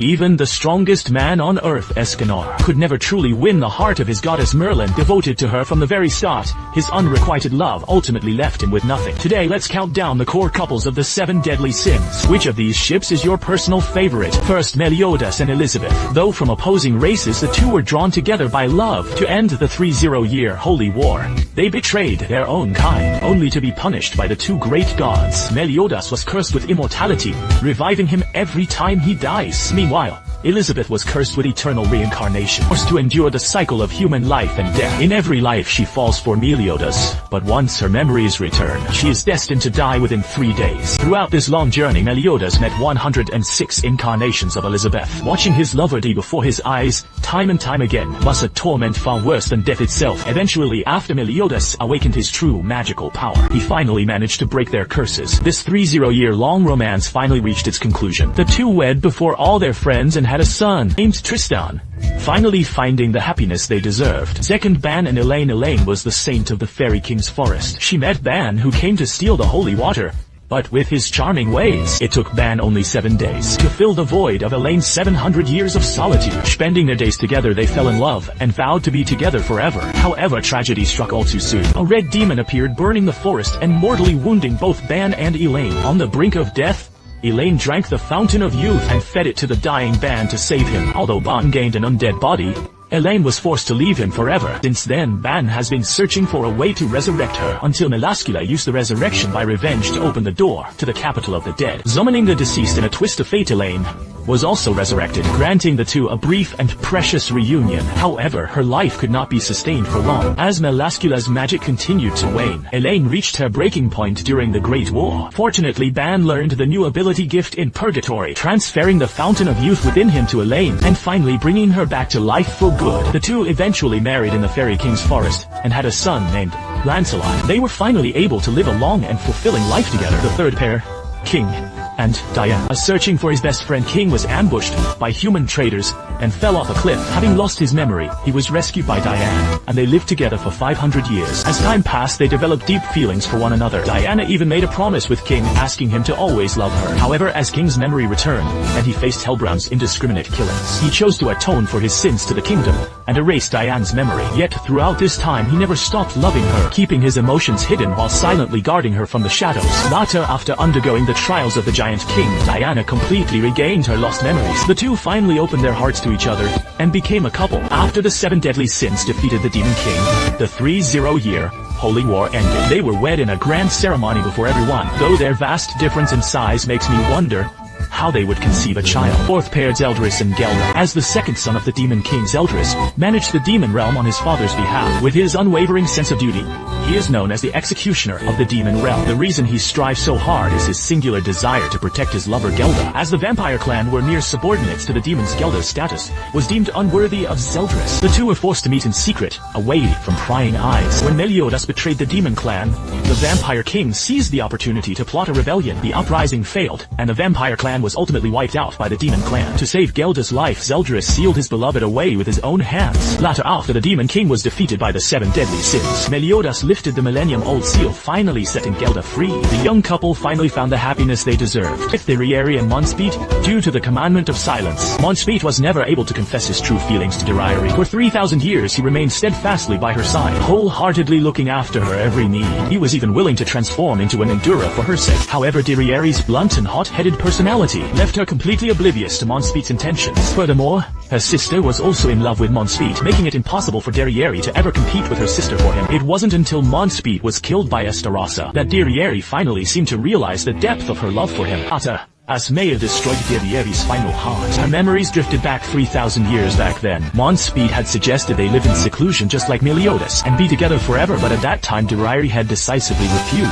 Even the strongest man on earth, Escanor, could never truly win the heart of his goddess Merlin, devoted to her from the very start. His unrequited love ultimately left him with nothing. Today, let's count down the core couples of the 7 deadly sins. Which of these ships is your personal favorite? First, Meliodas and Elizabeth. Though from opposing races, the two were drawn together by love to end the 30-year holy war. They betrayed their own kind, only to be punished by the 2 great gods. Meliodas was cursed with immortality, reviving him every time he dies. Meanwhile, Elizabeth was cursed with eternal reincarnation, forced to endure the cycle of human life and death. In every life she falls for Meliodas, but once her memories return, she is destined to die within 3 days. Throughout this long journey, Meliodas met 106 incarnations of Elizabeth. Watching his lover die before his eyes, time and time again, was a torment far worse than death itself. Eventually, after Meliodas awakened his true magical power, he finally managed to break their curses. This 30-year-long romance finally reached its conclusion. The two wed before all their friends and had a son named Tristan, finally finding the happiness they deserved. Second, Ban and Elaine. Elaine was the saint of the Fairy King's forest. She met Ban, who came to steal the holy water. But with his charming ways, it took Ban only 7 days to fill the void of Elaine's 700 years of solitude. Spending their days together, they fell in love and vowed to be together forever. However, tragedy struck all too soon. A red demon appeared, burning the forest and mortally wounding both Ban and Elaine. On the brink of death, Elaine drank the fountain of youth and fed it to the dying Ban to save him. Although Ban gained an undead body, Elaine was forced to leave him forever. Since then, Ban has been searching for a way to resurrect her, until Melascula used the resurrection by revenge to open the door to the capital of the dead. Summoning the deceased in a twist of fate, Elaine was also resurrected, granting the two a brief and precious reunion. However, her life could not be sustained for long. As Melascula's magic continued to wane, Elaine reached her breaking point during the Great War. Fortunately, Ban learned the new ability gift in Purgatory, transferring the fountain of youth within him to Elaine, and finally bringing her back to life for good. The two eventually married in the Fairy King's forest, and had a son named Lancelot. They were finally able to live a long and fulfilling life together. The third pair, King and Diana. Searching for his best friend, King was ambushed by human traders and fell off a cliff. Having lost his memory, he was rescued by Diana, and they lived together for 500 years. As time passed, they developed deep feelings for one another. Diana even made a promise with King, asking him to always love her. However, as King's memory returned, and he faced Hellbrand's indiscriminate killings, he chose to atone for his sins to the kingdom, and erase Diana's memory. Yet, throughout this time, he never stopped loving her, keeping his emotions hidden while silently guarding her from the shadows. Later, after undergoing the trials of the Giant King, Diana completely regained her lost memories. The two finally opened their hearts to each other, and became a couple. After the 7 deadly sins defeated the Demon King, the 30-year holy war ended. They were wed in a grand ceremony before everyone, though their vast difference in size makes me wonder how they would conceive a child. Fourth pair, Zeldris and Gelda. As the second son of the Demon King, Zeldris managed the demon realm on his father's behalf. With his unwavering sense of duty, he is known as the executioner of the demon realm. The reason he strives so hard is his singular desire to protect his lover Gelda. As the vampire clan were mere subordinates to the demons, Gelda's status was deemed unworthy of Zeldris. The two were forced to meet in secret, away from prying eyes. When Meliodas betrayed the demon clan, the vampire king seized the opportunity to plot a rebellion. The uprising failed, and the vampire clan was ultimately wiped out by the demon clan. To save Gelda's life, Zeldris sealed his beloved away with his own hands. Later, after the demon king was defeated by the 7 deadly sins, Meliodas lifted the millennium-old seal, finally setting Gelda free. The young couple finally found the happiness they deserved. With Derieri and Monspeet, due to the commandment of silence, Monspeet was never able to confess his true feelings to Derieri. For 3,000 years, he remained steadfastly by her side, wholeheartedly looking after her every need. He was even willing to transform into an Endura for her sake. However, Derieri's blunt and hot-headed personality left her completely oblivious to Monspeet's intentions. Furthermore, her sister was also in love with Monspeet, making it impossible for Derieri to ever compete with her sister for him. It wasn't until Monspeet was killed by Estarasa that Derieri finally seemed to realize the depth of her love for him. As Maya destroyed Derieri's final heart, her memories drifted back 3,000 years back then. Monspeet had suggested they live in seclusion just like Meliodas, and be together forever, but at that time Derieri had decisively refused.